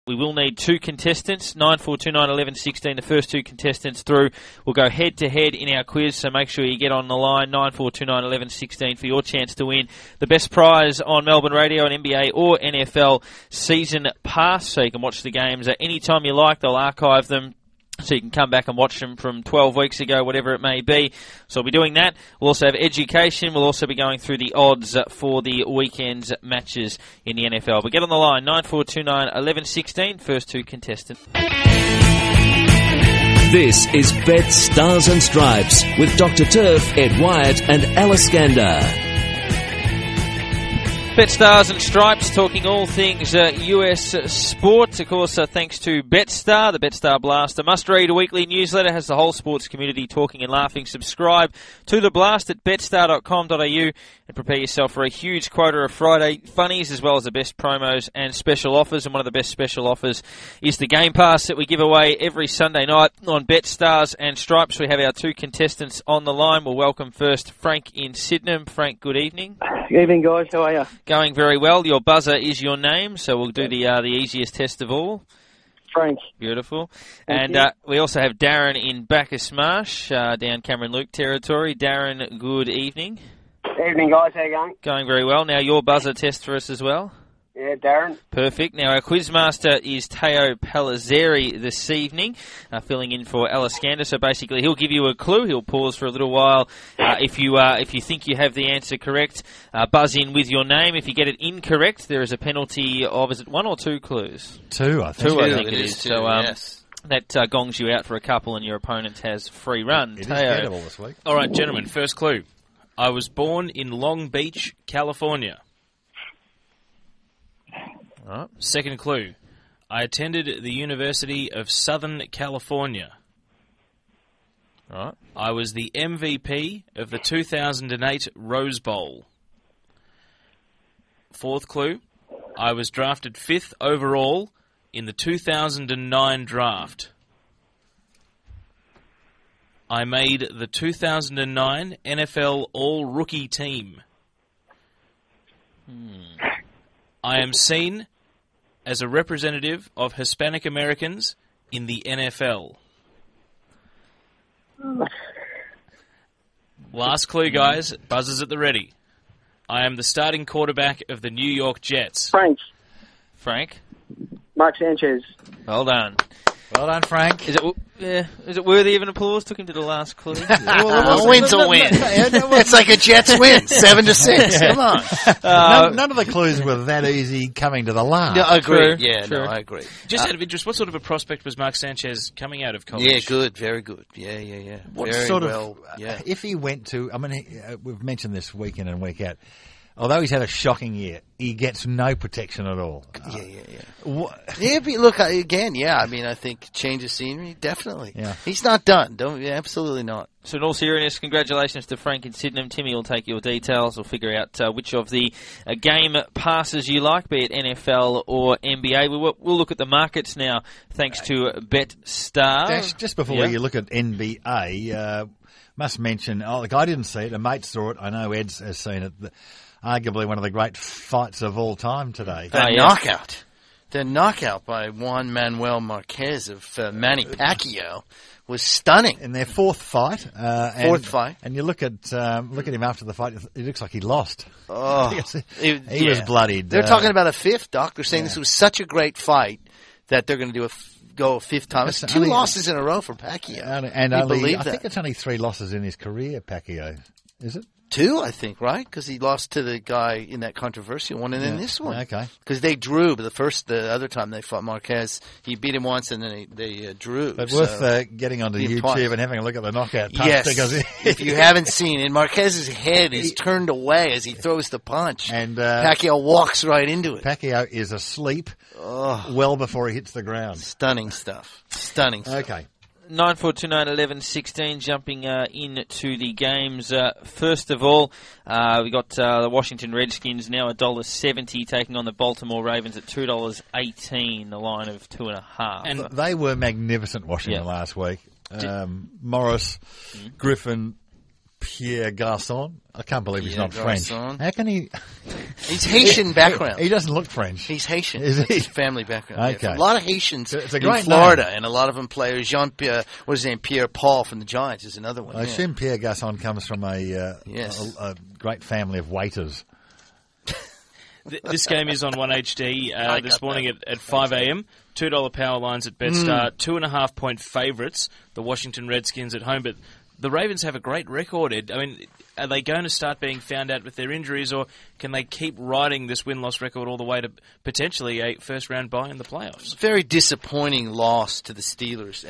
We will need two contestants, 9429 11 16. The first two contestants through will go head-to-head in our quiz, so make sure you get on the line, 9429 11 16, for your chance to win the best prize on Melbourne Radio, an NBA or NFL season pass, so you can watch the games at any time you like. They'll archive them, so you can come back and watch them from 12 weeks ago, whatever it may be. So we'll be doing that. We'll also have education. We'll also be going through the odds for the weekend's matches in the NFL. But get on the line, 9429 11 16, first two contestants. This is Betstars and Stripes with Dr. Turf, Ed Wyatt and Alice Gander. Betstars and Stripes, talking all things US sports. Of course, thanks to Betstar, the Betstar Blast. A must-read weekly newsletter has the whole sports community talking and laughing. Subscribe to the Blast at betstar.com.au and prepare yourself for a huge quota of Friday funnies, as well as the best promos and special offers. And one of the best special offers is the Game Pass that we give away every Sunday night on Betstars and Stripes. We have our two contestants on the line. We'll welcome first Frank in Sydenham. Frank, good evening. Good evening, guys. How are you? Going very well. Your buzzer is your name, so we'll do the easiest test of all. Frank. Beautiful. Thank and we also have Darren in Bacchus Marsh, down Cameron Luke territory. Darren, good evening. Evening, guys. How you going? Going very well. Now, your buzzer test for us as well. Yeah, Darren. Perfect. Now, our quizmaster is Teo Palazzeri this evening, filling in for Alice Gander. So basically, he'll give you a clue. He'll pause for a little while. If you think you have the answer correct, buzz in with your name. If you get it incorrect, there is a penalty of, is it one or two clues? Two, I think. Two, I think it is. Two, So yes. that gongs you out for a couple, and your opponent has free run. It is Teo. gettable this week. All right, gentlemen, first clue. I was born in Long Beach, California. Right. Second clue. I attended the University of Southern California. Right. I was the MVP of the 2008 Rose Bowl. Fourth clue. I was drafted 5th overall in the 2009 draft. I made the 2009 NFL All-Rookie Team. I am seen as a representative of Hispanic Americans in the NFL. Last clue, guys. Buzzers at the ready. I am the starting quarterback of the New York Jets. Frank. Frank. Mark Sanchez. Well done. Well done, Frank. Is it worthy of an applause? Took him to the last clue. A win's a win. It's like a Jets win, 7-6. Come on. None of the clues were that easy coming to the last. No, I agree. True, Yeah, true. no, I agree. Just out of interest, what sort of a prospect was Mark Sanchez coming out of college? Yeah, good, very good. Yeah. What very sort well, of, yeah. if he went to, I mean, we've mentioned this week in and week out, although he's had a shocking year, he gets no protection at all. Yeah, but look, again, yeah, I mean, I think change of scenery, definitely. Yeah. He's not done. Absolutely not. So in all seriousness, congratulations to Frank in Sydenham. Timmy will take your details. We'll figure out which of the game passes you like, be it NFL or NBA. We'll look at the markets now, thanks to Betstar. Dash, just before you look at NBA, must mention, look, I didn't see it. A mate saw it. I know Ed has seen it. Arguably one of the great fights of all time today. The knockout by Juan Manuel Marquez of Manny Pacquiao was stunning. In their fourth fight. And you look at him after the fight, it looks like he lost. Oh, he was bloodied. They're talking about a fifth, Doc. They're saying this was such a great fight that they're going to go a fifth time. It's two losses in a row for Pacquiao. I think it's only 3 losses in his career, Pacquiao. Is it? 2, I think, right? Because he lost to the guy in that controversial one, and then this one. Okay. Because they drew, but the other time they fought Marquez, he beat him once, and then they drew. But worth getting onto YouTube and having a look at the knockout punch. Yes. Because if you haven't seen it, Marquez's head is turned away as he throws the punch. And Pacquiao walks right into it. Pacquiao is asleep well before he hits the ground. Stunning stuff. Okay. 9429 11 16, jumping into the games. First of all, we got the Washington Redskins now $1.70 taking on the Baltimore Ravens at $2.18, the line of 2.5. And they were magnificent, Washington, last week. Morris, Griffin, Pierre Garçon. I can't believe he's not French. Garçon. How can he? He's Haitian background. He doesn't look French. He's Haitian. Is That's he? his family background. Okay. Yeah, a lot of Haitians It's a in great Florida, name. and a lot of them play. Jean-Pierre, what is his name? Pierre-Paul from the Giants is another one. I assume Pierre Gasson comes from a great family of waiters. This game is on 1HD this morning at 5 a.m. $2 power lines at Betstar. 2.5 point favourites, the Washington Redskins at home. But the Ravens have a great record, Ed. I mean, are they going to start being found out with their injuries, or can they keep riding this win-loss record all the way to potentially a first-round bye in the playoffs? Very disappointing loss to the Steelers.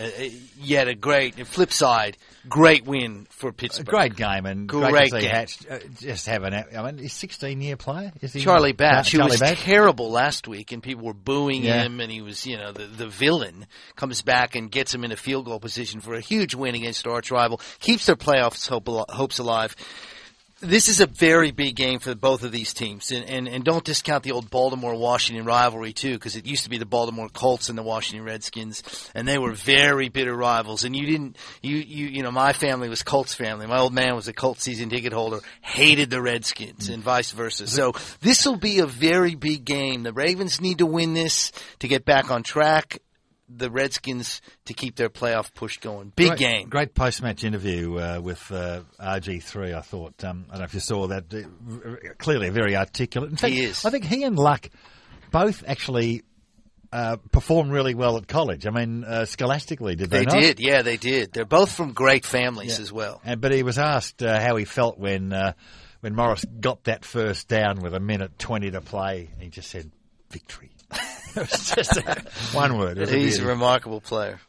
Yet a great, flip side, great win for Pittsburgh. A great game, and great to see Hatch just have an. I mean, he's a 16-year player. Is he? Charlie Batch, who was Batch? terrible last week, and people were booing him, and he was, the villain, comes back and gets him in a field goal position for a huge win against our arch rival, keeps their playoffs hopes alive. This is a very big game for both of these teams, and don't discount the old Baltimore-Washington rivalry too, because it used to be the Baltimore Colts and the Washington Redskins, and they were very bitter rivals. And my family was Colts family. My old man was a Colts season ticket holder, hated the Redskins, and vice versa. So this will be a very big game. The Ravens need to win this to get back on track. The Redskins to keep their playoff push going. Big game. Great post-match interview with RG3, I thought. I don't know if you saw that. Clearly very articulate. In fact, he is. I think he and Luck both actually performed really well at college. I mean, scholastically, did they not? They did, yeah, they did. They're both from great families as well. But he was asked how he felt when Morris got that first down with 1:20 to play. He just said, victory. It was just one word. He's a remarkable player.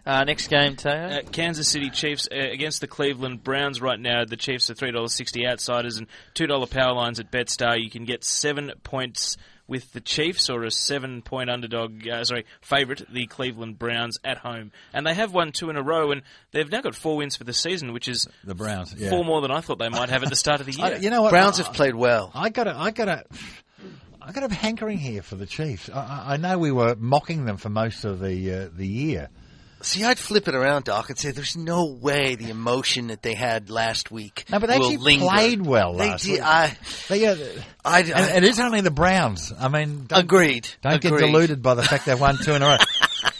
Next game, Teo. Kansas City Chiefs against the Cleveland Browns right now. The Chiefs are $3.60 outsiders and $2 power lines at Betstar. You can get 7 points with the Chiefs or a 7-point favourite, the Cleveland Browns at home. And they have won 2 in a row, and they've now got 4 wins for the season, which is the Browns, 4 more than I thought they might have at the start of the year. You know what? Browns have played well. I got a hankering here for the Chiefs. I know we were mocking them for most of the year. See, I'd flip it around, Doc, and say there's no way the emotion that they had last week No, but they will actually linger. played well last week. And it is only the Browns. I mean, agreed. Don't get deluded by the fact they've won 2 in a row.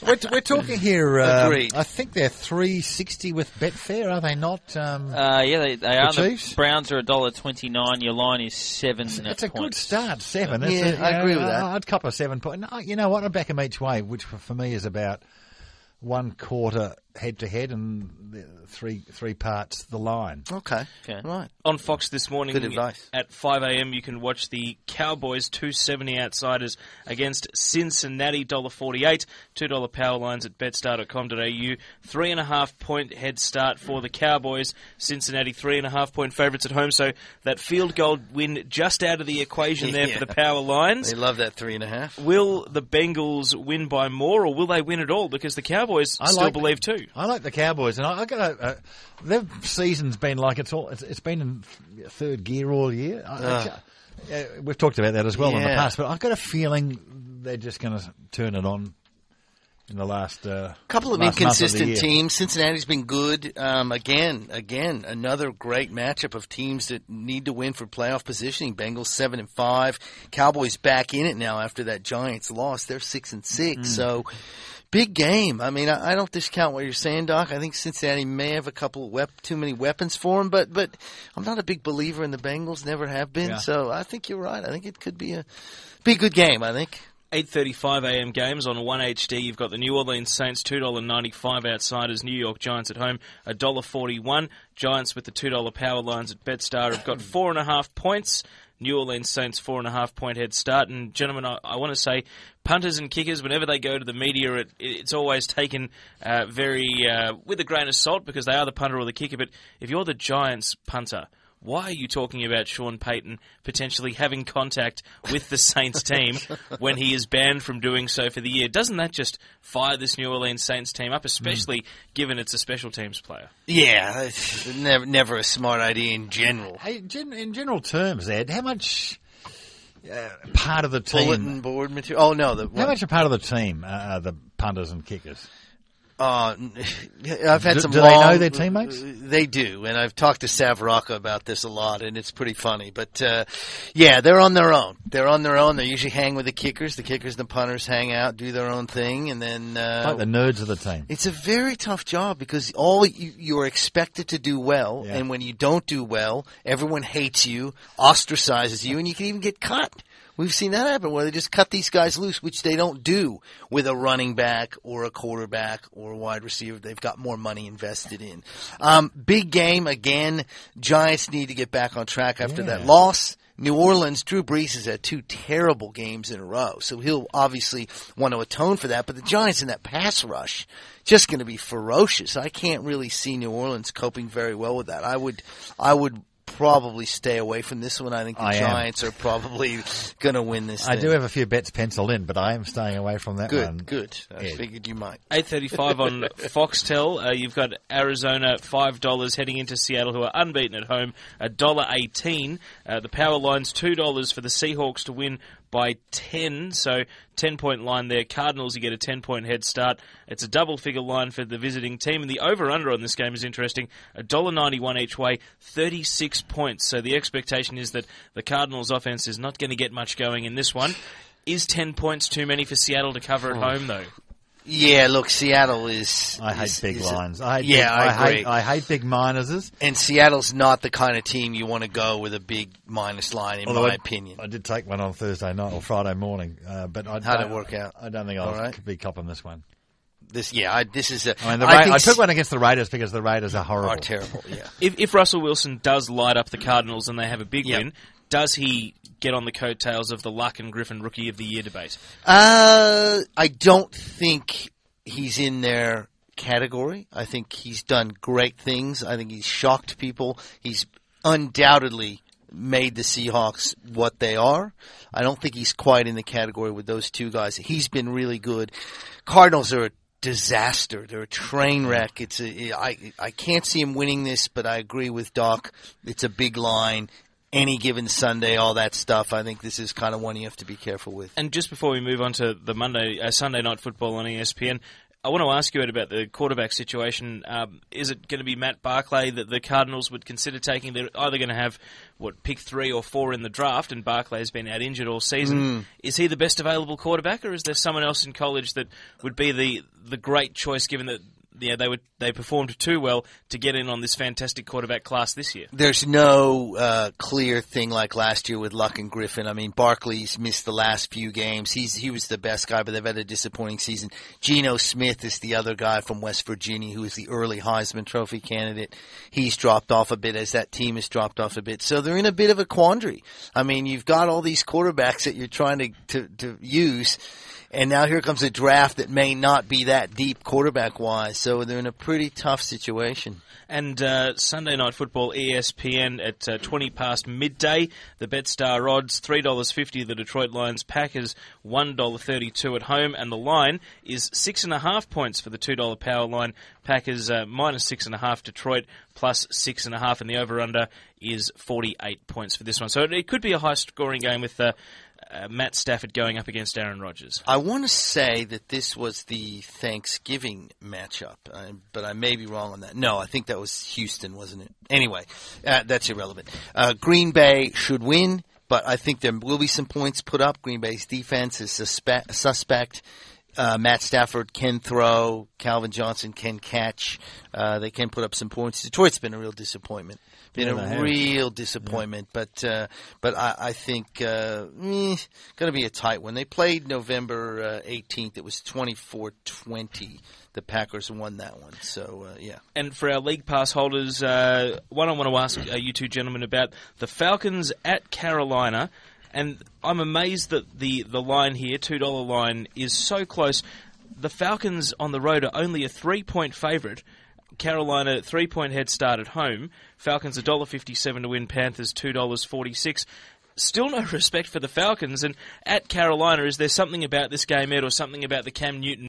We're talking here. Agreed. I think they're $3.60 with Betfair, are they not? They are. Chiefs? The Browns are $1.29. Your line is 7 points. It's a good start, 7. I agree with that. I'd cop a 7 point. No, you know what? I'd back them each way, which for me is about 1/4 head-to-head and three parts the line. Okay. Right. On Fox this morning Good advice. at 5 a.m. you can watch the Cowboys $2.70 outsiders against Cincinnati $1.48. $2 power lines at betstar.com.au. 3.5 point head start for the Cowboys. Cincinnati 3.5 point favourites at home, so that field goal win just out of the equation there for the power lines. They love that 3.5. Will the Bengals win by more, or will they win at all? Because the Cowboys still believe too. I like the Cowboys, and I got their season's been like it's been in third gear all year. We've talked about that as well in the past, but I've got a feeling they're just going to turn it on in the last couple of last inconsistent month of the year. teams. Cincinnati's been good. Again, another great matchup of teams that need to win for playoff positioning. Bengals 7-5, Cowboys back in it now after that Giants loss. They're 6-6, so. Big game. I mean, I don't discount what you're saying, Doc. I think Cincinnati may have a couple too many weapons for them, but I'm not a big believer in the Bengals. Never have been. Yeah. So I think you're right. I think it could be a good game. I think. 8:35 a.m. games on 1HD. You've got the New Orleans Saints $2.95 outsiders. New York Giants at home $1.41. Giants with the $2 power lines at Betstar have got 4.5 points. New Orleans Saints 4.5 point head start. And gentlemen, I want to say, punters and kickers, whenever they go to the media, it's always taken very with a grain of salt because they are the punter or the kicker. But if you're the Giants punter, why are you talking about Sean Payton potentially having contact with the Saints team when he is banned from doing so for the year? Doesn't that just fire this New Orleans Saints team up, especially given it's a special teams player? Yeah, it's never a smart idea in general. Hey, in general terms, Ed, how much part of the team? Bulletin board material. Oh no, how much a part of the team are the punters and kickers? I've had some do long... they know their teammates? They do, and I've talked to Savraka about this a lot, and it's pretty funny. But, yeah, they're on their own. They're on their own. They usually hang with the kickers. The kickers and the punters hang out, do their own thing, and then... like the nerds of the team. It's a very tough job because you're expected to do well, and when you don't do well, everyone hates you, ostracizes you, and you can even get cut. We've seen that happen where they just cut these guys loose, which they don't do with a running back or a quarterback or a wide receiver. They've got more money invested in. Big game again. Giants need to get back on track after that loss. New Orleans, Drew Brees has had 2 terrible games in a row, so he'll obviously want to atone for that. But the Giants in that pass rush, just going to be ferocious. I can't really see New Orleans coping very well with that. I would probably stay away from this one. I think the Giants are probably going to win this thing. I do have a few bets penciled in, but I am staying away from that one. Good. I figured you might. 8:35 on Foxtel. You've got Arizona $5 heading into Seattle, who are unbeaten at home. $1.18. The power line's $2 for the Seahawks to win by 10, so 10-point line there. Cardinals, you get a 10-point head start. It's a double-figure line for the visiting team, and the over-under on this game is interesting. $1.91 each way, 36 points. So the expectation is that the Cardinals' offense is not going to get much going in this one. Is 10 points too many for Seattle to cover at home, though? Yeah, look, Seattle is... I hate big lines. I agree. I hate big minuses. And Seattle's not the kind of team you want to go with a big minus line, in my opinion. I did take one on Thursday night or Friday morning, but how'd it work out? I don't think I'll be copping this one. This is a... I took one against the Raiders because the Raiders are horrible. Are terrible, yeah. If Russell Wilson does light up the Cardinals and they have a big win, does he get on the coattails of the Luck and Griffin Rookie of the Year debate? I don't think he's in their category. I think he's done great things. I think he's shocked people. He's undoubtedly made the Seahawks what they are. I don't think he's quite in the category with those two guys. He's been really good. Cardinals are a disaster. They're a train wreck. I can't see him winning this, but I agree with Doc. It's a big line. Any given Sunday, all that stuff. I think this is kind of one you have to be careful with. And just before we move on to the Sunday Night Football on ESPN, I want to ask you about the quarterback situation. Is it going to be Matt Barkley that the Cardinals would consider taking? They're either going to have, pick 3 or 4 in the draft, and Barkley has been out injured all season. Is he the best available quarterback, or is there someone else in college that would be the great choice, given that they performed too well to get in on this fantastic quarterback class this year? There's no clear thing like last year with Luck and Griffin. I mean, Barkley's missed the last few games. He was the best guy, but they've had a disappointing season. Geno Smith is the other guy from West Virginia who is the early Heisman Trophy candidate. He's dropped off a bit as that team has dropped off a bit. So they're in a bit of a quandary. I mean, you've got all these quarterbacks that you're trying to use. And now here comes a draft that may not be that deep quarterback-wise, so they're in a pretty tough situation. And Sunday Night Football, ESPN at 20 past midday. The Betstar odds, $3.50. The Detroit Lions Packers, $1.32 at home. And the line is 6.5 points for the $2 power line. Packers minus 6.5. Detroit plus 6.5. And the over-under is 48 points for this one. So it could be a high-scoring game with... Matt Stafford going up against Aaron Rodgers. I want to say that this was the Thanksgiving matchup, but I may be wrong on that. No, I think that was Houston, wasn't it? Anyway, that's irrelevant. Green Bay should win, but I think there will be some points put up. Green Bay's defense is suspect. Matt Stafford can throw. Calvin Johnson can catch. They can put up some points. Detroit's been a real disappointment. Real disappointment. Yeah. But I think going to be a tight one. They played November 18th. It was 24-20. The Packers won that one. So, yeah. And for our League Pass holders, one I want to ask you two gentlemen about the Falcons at Carolina. And I'm amazed that the line here, $2 line, is so close. The Falcons on the road are only a 3-point favourite. Carolina, 3-point head start at home. Falcons $1.57 to win. Panthers $2.46. Still no respect for the Falcons. And at Carolina, is there something about this game, Ed, or something about the Cam Newton